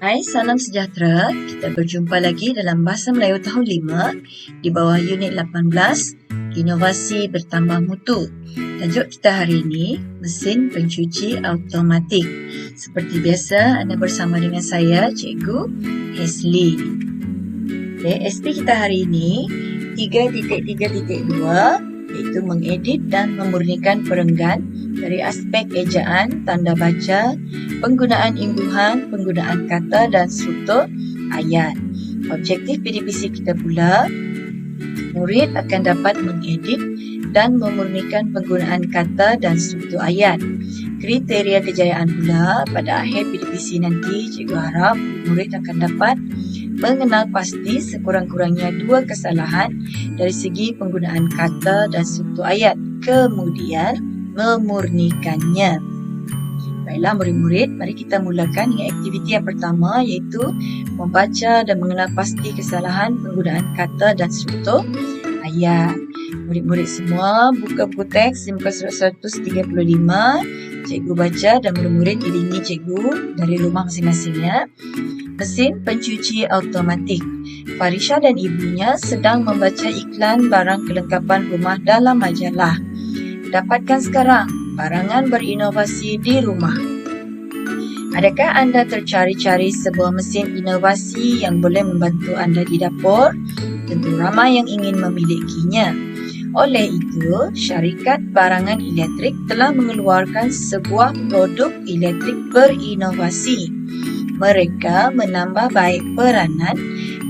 Hai, salam sejahtera. Kita berjumpa lagi dalam Bahasa Melayu Tahun 5 di bawah unit 18, Inovasi Bertambah Mutu. Tajuk kita hari ini, Mesin Pencuci Automatik. Seperti biasa, anda bersama dengan saya, Cikgu Hesley. Okay, SP kita hari ini, 3.3.2, iaitu mengedit dan memurnikan perenggan dari aspek ejaan, tanda baca, penggunaan imbuhan, penggunaan kata dan struktur ayat. Objektif PDPC kita pula, murid akan dapat mengedit dan memurnikan penggunaan kata dan struktur ayat. Kriteria kejayaan pula, pada akhir PDPC nanti, cikgu harap murid akan dapat mengenal pasti sekurang-kurangnya 2 kesalahan dari segi penggunaan kata dan struktur ayat, kemudian memurnikannya. Baiklah murid-murid, mari kita mulakan dengan aktiviti yang pertama, iaitu membaca dan mengenal pasti kesalahan penggunaan kata dan struktur ayat. Murid-murid semua buka buku teks di muka surat 135. Cikgu baca dan murid-murid iringi cikgu dari rumah masing-masing ya. Mesin pencuci automatik. Farisha dan ibunya sedang membaca iklan barang kelengkapan rumah dalam majalah. Dapatkan sekarang barangan berinovasi di rumah. Adakah anda tercari-cari sebuah mesin inovasi yang boleh membantu anda di dapur? Tentu ramai yang ingin memilikinya. Oleh itu, syarikat barangan elektrik telah mengeluarkan sebuah produk elektrik berinovasi. Mereka menambah baik peranan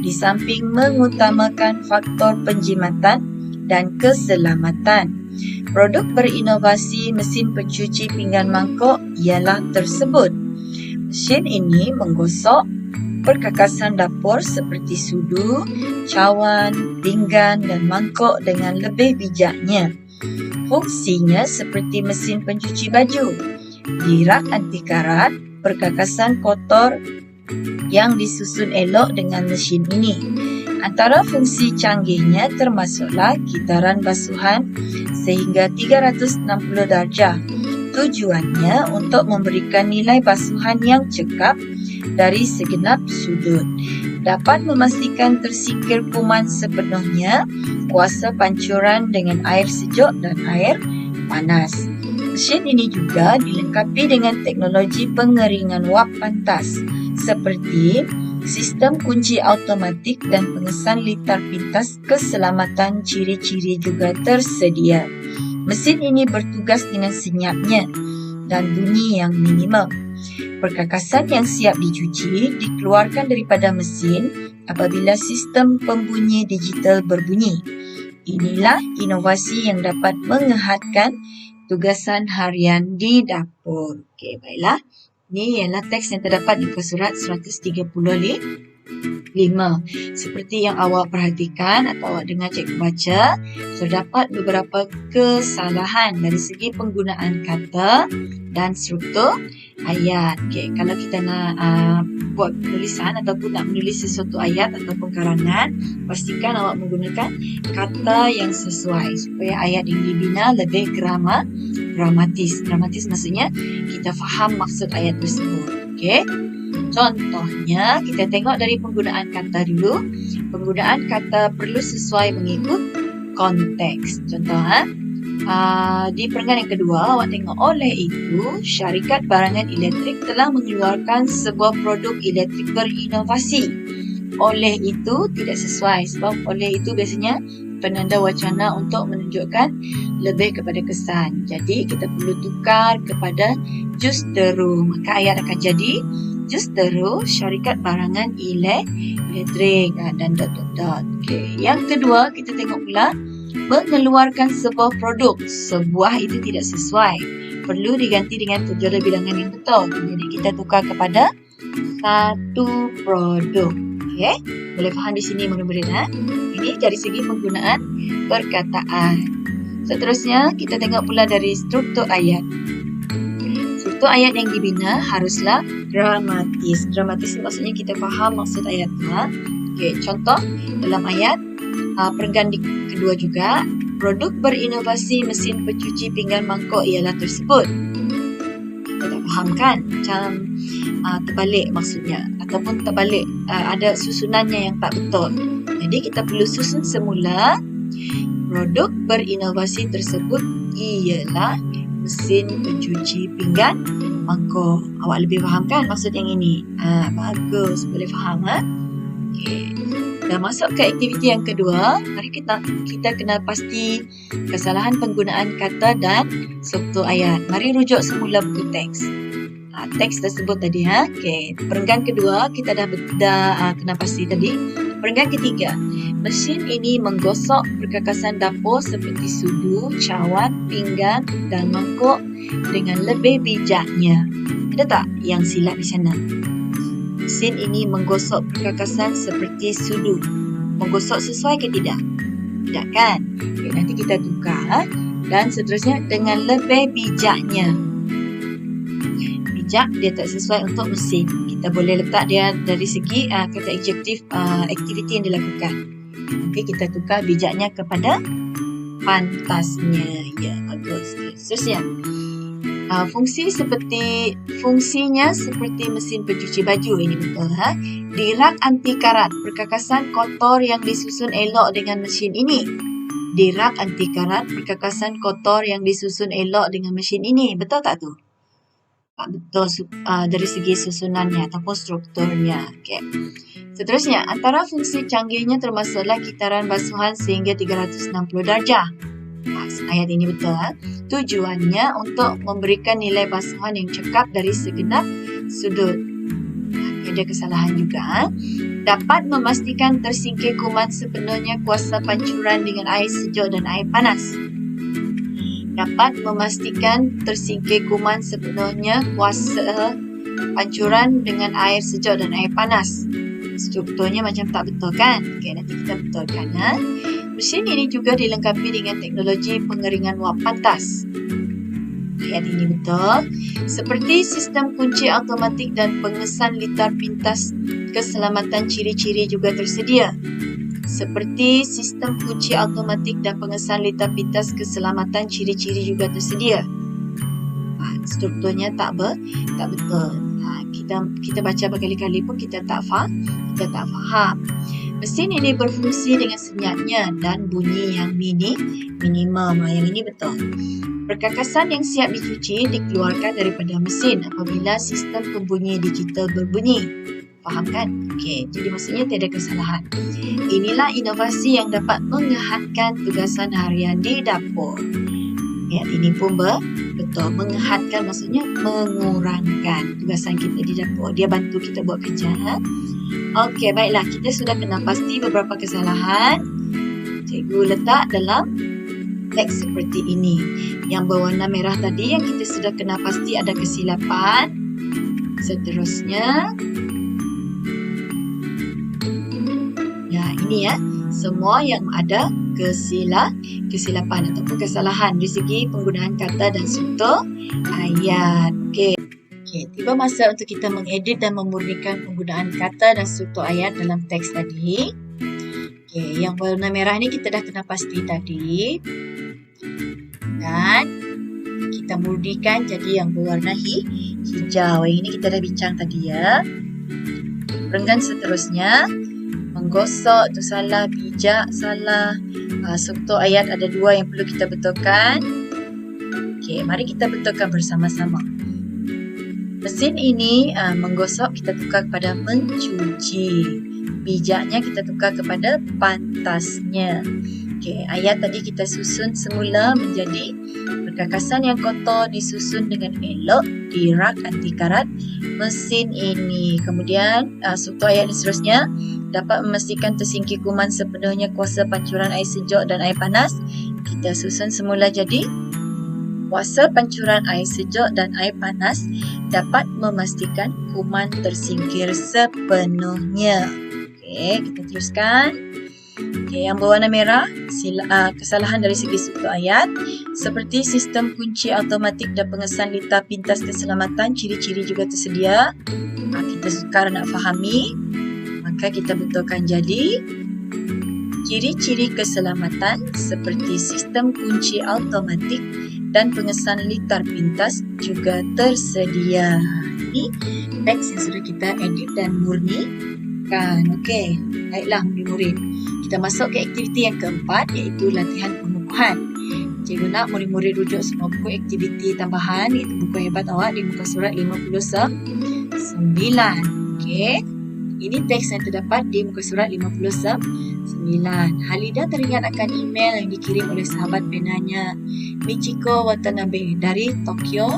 di samping mengutamakan faktor penjimatan dan keselamatan. Produk berinovasi mesin pencuci pinggan mangkuk ialah tersebut. Mesin ini menggosok perkakasan dapur seperti sudu, cawan, pinggan dan mangkuk dengan lebih bijaknya. Fungsinya seperti mesin pencuci baju. Di rak anti karat, perkakasan kotor yang disusun elok dengan mesin ini. Antara fungsi canggihnya termasuklah kitaran basuhan sehingga 360 darjah. Tujuannya untuk memberikan nilai basuhan yang cekap dari segenap sudut. Dapat memastikan tersingkir kuman sepenuhnya, kuasa pancuran dengan air sejuk dan air panas. Mesin ini juga dilengkapi dengan teknologi pengeringan wap pantas seperti sistem kunci automatik dan pengesan litar pintas keselamatan. Ciri-ciri juga tersedia. Mesin ini bertugas dengan senyapnya dan bunyi yang minimum. Perkakasan yang siap dicuci dikeluarkan daripada mesin apabila sistem pembunyi digital berbunyi. Inilah inovasi yang dapat mengehatkan tugasan harian di dapur. Okey, baiklah. Ini ialah teks yang terdapat di muka surat 135. Seperti yang awak perhatikan atau awak dengar cikgu baca, terdapat beberapa kesalahan dari segi penggunaan kata dan struktur ayat. Okey, kalau kita nak buat penulisan ataupun nak menulis sesuatu ayat ataupun karangan, pastikan awak menggunakan kata yang sesuai supaya ayat yang dibina lebih dramatis. Dramatis maksudnya kita faham maksud ayat tersebut. Okey. Contohnya, kita tengok dari penggunaan kata dulu. Penggunaan kata perlu sesuai mengikut konteks. Contoh, di perenggan yang kedua, awak tengok, oleh itu, syarikat barangan elektrik telah mengeluarkan sebuah produk elektrik berinovasi. Oleh itu tidak sesuai sebab oleh itu biasanya penanda wacana untuk menunjukkan lebih kepada kesan. Jadi kita perlu tukar kepada justeru. Maka ayat akan jadi justeru syarikat barangan elektrik dan dot. Okay. Yang kedua kita tengok pula mengeluarkan sebuah produk. Sebuah itu tidak sesuai. Perlu diganti dengan tujuan bilangan yang betul. Jadi kita tukar kepada satu produk. Okay. Boleh faham di sini murid-murid? Ini dari segi penggunaan perkataan. Seterusnya kita tengok pula dari struktur ayat. Struktur ayat yang dibina haruslah dramatis. Dramatis maksudnya kita faham maksud ayat tu. Okay, contoh dalam ayat perenggan kedua juga, produk berinovasi mesin pencuci pinggan mangkuk ialah tersebut. Kita tak faham kan? Macam terbalik maksudnya, ataupun terbalik, ada susunannya yang tak betul. Jadi kita perlu susun semula. Produk berinovasi tersebut ialah mesin pencuci pinggan mangkuk. Awak lebih faham kan maksud yang ini? Bagus, boleh faham. Okey. Dah masuk ke aktiviti yang kedua. Mari kita kena pasti kesalahan penggunaan kata dan struktur ayat. Mari rujuk semula buku teks. Teks tersebut tadi. Okey. Perenggan kedua kita dah kena pasti tadi. Perenggan ketiga. Mesin ini menggosok perkakasan dapur seperti sudu, cawan, pinggan dan mangkuk dengan lebih bijaknya. Ada tak yang silap di sana? Mesin ini menggosok perkakasan seperti sudu. Menggosok sesuai ke tidak? Tidak kan? Okay, nanti kita tukar. Dan seterusnya dengan lebih bijaknya. Bijak dia tak sesuai untuk mesin. Kita boleh letak dia dari segi kata adjektif aktiviti yang dilakukan. Okey, kita tukar bijaknya kepada pantasnya. Ya, bagus. Seterusnya. Fungsinya seperti mesin pencuci baju. Ini betul. Dirak anti karat, perkakasan kotor yang disusun elok dengan mesin ini. Dirak anti karat, perkakasan kotor yang disusun elok dengan mesin ini. Betul tak tu? Betul dari segi susunannya ataupun strukturnya. Okay. Seterusnya, antara fungsi canggihnya termasuklah kitaran basuhan sehingga 360 darjah. Ayat ini betul. Tujuannya untuk memberikan nilai basuhan yang cekap dari segenap sudut. Ada kesalahan juga. Dapat memastikan tersingkir kuman sepenuhnya kuasa pancuran dengan air sejuk dan air panas. Dapat memastikan tersingkir kuman sepenuhnya kuasa pancuran dengan air sejuk dan air panas. Strukturnya macam tak betul kan? Okey, nanti kita betulkan. Mesin ini juga dilengkapi dengan teknologi pengeringan wap pantas. Ayat ini betul. Seperti sistem kunci automatik dan pengesan litar pintas keselamatan ciri-ciri juga tersedia. Seperti sistem kunci automatik dan pengesan litar pintas keselamatan ciri-ciri juga tersedia. Strukturnya tak betul. Kita baca berkali-kali pun kita tak faham. Mesin ini berfungsi dengan senyapnya dan bunyi yang minimum. Yang ini betul. Perkakasan yang siap dicuci dikeluarkan daripada mesin apabila sistem pembunyi digital berbunyi. Faham kan? Okey, jadi maksudnya tiada kesalahan. Inilah inovasi yang dapat mengehatkan tugasan harian di dapur. Ayat ini pun betul. Mengehatkan maksudnya mengurangkan tugasan kita di dapur. Dia bantu kita buat kerja. Okey, baiklah. Kita sudah kena pasti beberapa kesalahan. Cikgu letak dalam teks seperti ini. Yang berwarna merah tadi yang kita sudah kena pasti ada kesilapan. Seterusnya. Ya, ini ya. Semua yang ada kesilapan ataupun kesalahan dari segi penggunaan kata dan struktur ayat. Okey, tiba masa untuk kita mengedit dan memurnikan penggunaan kata dan struktur ayat dalam teks tadi. Okey, yang warna merah ni kita dah kena pasti tadi. Dan kita murnikan jadi yang berwarna hijau. Yang ini kita dah bincang tadi ya. Perenggan seterusnya. Menggosok tu salah, bijak salah. Struktur ayat ada dua yang perlu kita betulkan. Okey, mari kita betulkan bersama-sama. Mesin ini menggosok kita tukar kepada mencuci. Bijaknya kita tukar kepada pantasnya. Okey, ayat tadi kita susun semula menjadi perkakasan yang kotor disusun dengan elok di rak anti karat mesin ini. Kemudian struktur ayat seterusnya dapat memastikan tersingkir kuman sepenuhnya kuasa pancuran air sejuk dan air panas. Kita susun semula jadi kuasa pancuran air sejuk dan air panas dapat memastikan kuman tersingkir sepenuhnya. Okey, kita teruskan. Okey, yang berwarna merah, kesalahan dari segi struktur ayat. Seperti sistem kunci automatik dan pengesan litar pintas keselamatan, ciri-ciri juga tersedia. Kita sukar nak fahami. Maka kita betulkan jadi ciri-ciri keselamatan seperti sistem kunci automatik dan pengesan litar pintas juga tersedia. ini teks yang sudah kita edit dan murnikan. Okey, baiklah murid-murid. Kita masuk ke aktiviti yang keempat, iaitu latihan pengukuhan. Cikgu nak murid-murid rujuk semua buku aktiviti tambahan, iaitu buku hebat awak di muka surat 59. Okey. Ini teks yang terdapat di muka surat 59. Halida teringat akan email yang dikirim oleh sahabat penanya Michiko Watanabe dari Tokyo,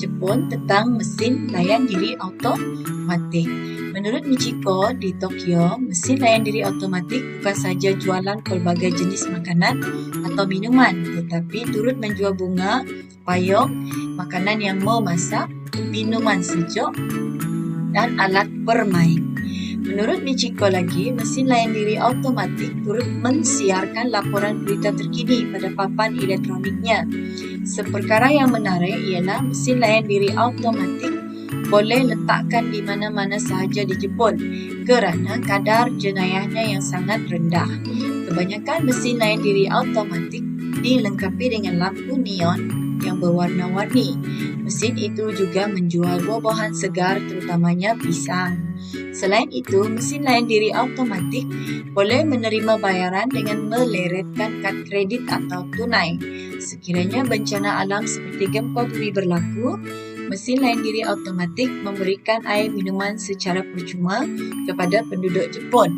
Jepun tentang mesin layan diri automatik. Menurut Michiko, di Tokyo, mesin layan diri automatik bukan saja jualan pelbagai jenis makanan atau minuman, tetapi turut menjual bunga, payung, makanan yang memasak, minuman sejuk dan alat bermain. Menurut Michiko lagi, mesin layan diri automatik turut mensiarkan laporan berita terkini pada papan elektroniknya. Seperkara yang menarik ialah mesin layan diri automatik boleh letakkan di mana-mana sahaja di Jepun kerana kadar jenayahnya yang sangat rendah. Kebanyakan mesin layan diri automatik dilengkapi dengan lampu neon yang berwarna-warni. Mesin itu juga menjual buah-buahan segar terutamanya pisang. Selain itu, mesin layan diri automatik boleh menerima bayaran dengan meleretkan kad kredit atau tunai. Sekiranya bencana alam seperti gempa bumi berlaku, mesin layan diri automatik memberikan air minuman secara percuma kepada penduduk Jepun.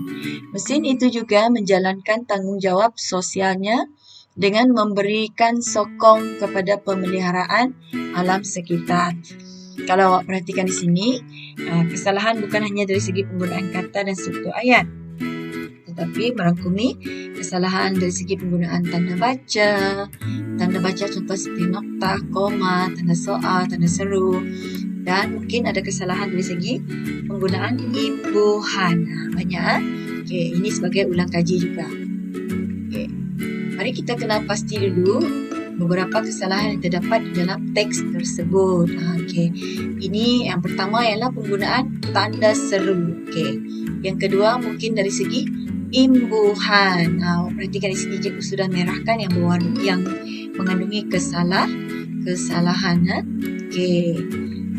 Mesin itu juga menjalankan tanggungjawab sosialnya dengan memberikan sokong kepada pemeliharaan alam sekitar. Kalau awak perhatikan di sini, kesalahan bukan hanya dari segi penggunaan kata dan struktur ayat, tetapi merangkumi kesalahan dari segi penggunaan tanda baca contoh seperti nokta, koma, tanda soal, tanda seru, dan mungkin ada kesalahan dari segi penggunaan imbuhan. Banyak. Okey, ini sebagai ulang kaji juga. Okey. Mari kita kenal pasti dulu beberapa kesalahan yang terdapat di dalam teks tersebut. Okey. Ini yang pertama ialah penggunaan tanda seru. Okey. Yang kedua mungkin dari segi imbuhan. Perhatikan di sini cikgu sudah merahkan yang berwarna yang mengandungi kesalahan. Okey.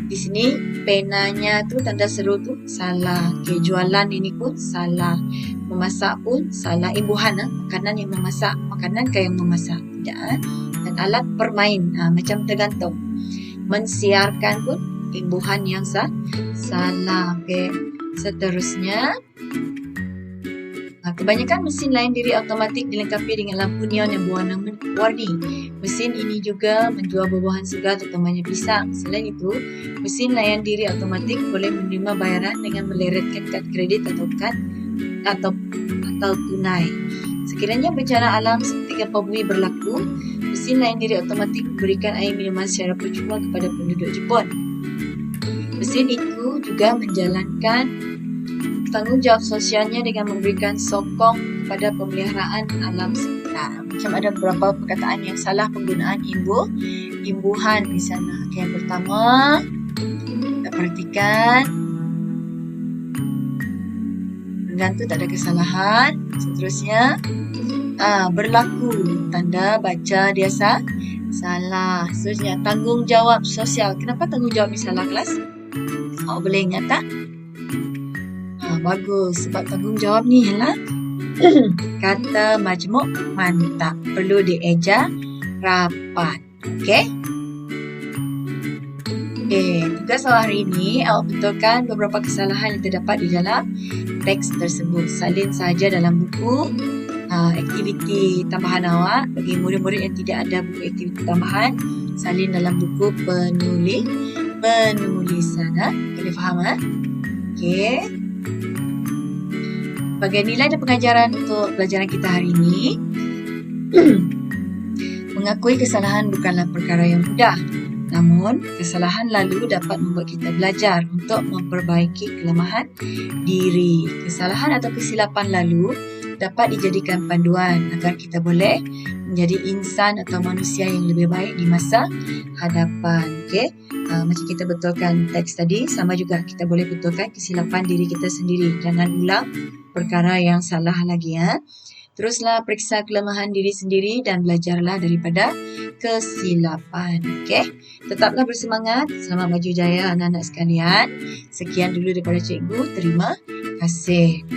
Di sini penanya tu tanda seru tu salah. Okey, jualan ini pun salah. Memasak pun salah. Imbuhan makanan yang memasak, makanan ke yang memasak. Tidak. Dan alat bermain macam tergantung. Mensiarkan pun imbuhan yang salah. Okey. Seterusnya, kebanyakan mesin layan diri automatik dilengkapi dengan lampu neon yang berwarna-warni. Mesin ini juga menjual buah-buahan segar terutamanya pisang. Selain itu, mesin layan diri automatik boleh menerima bayaran dengan meleretkan kad kredit atau tunai. Sekiranya bencana alam seperti gempa bumi berlaku, mesin layan diri automatik memberikan air minuman secara percuma kepada penduduk Jepun. Mesin itu juga menjalankan tanggungjawab sosialnya dengan memberikan sokong kepada pemeliharaan alam sekitar. Macam ada beberapa perkataan yang salah penggunaan imbuhan di sana. Okay, yang pertama, kita perhatikan. Gantu tak ada kesalahan. Seterusnya, berlaku tanda baca dia salah. Seterusnya, tanggungjawab sosial. Kenapa tanggungjawab ni salah kelas? Awak boleh ingat tak? Bagus, sebab tanggungjawab ni ialah kata majmuk mantap, perlu dieja rapat. Okey? Tugas awak hari ini, awak betulkan beberapa kesalahan yang terdapat di dalam teks tersebut. Salin saja dalam buku aktiviti tambahan awak. Bagi murid-murid yang tidak ada buku aktiviti tambahan, salin dalam buku penulisan. Boleh faham? Okey. Sebagai nilai dan pengajaran untuk pelajaran kita hari ini, mengakui kesalahan bukanlah perkara yang mudah. Namun, kesalahan lalu dapat membuat kita belajar untuk memperbaiki kelemahan diri. Kesalahan atau kesilapan lalu dapat dijadikan panduan agar kita boleh menjadi insan atau manusia yang lebih baik di masa hadapan. Okey? Macam kita betulkan teks tadi, sama juga kita boleh betulkan kesilapan diri kita sendiri. Jangan ulang perkara yang salah lagi. Teruslah periksa kelemahan diri sendiri dan belajarlah daripada kesilapan. Okey, tetaplah bersemangat. Selamat maju jaya anak-anak sekalian. Sekian dulu daripada cikgu. Terima kasih.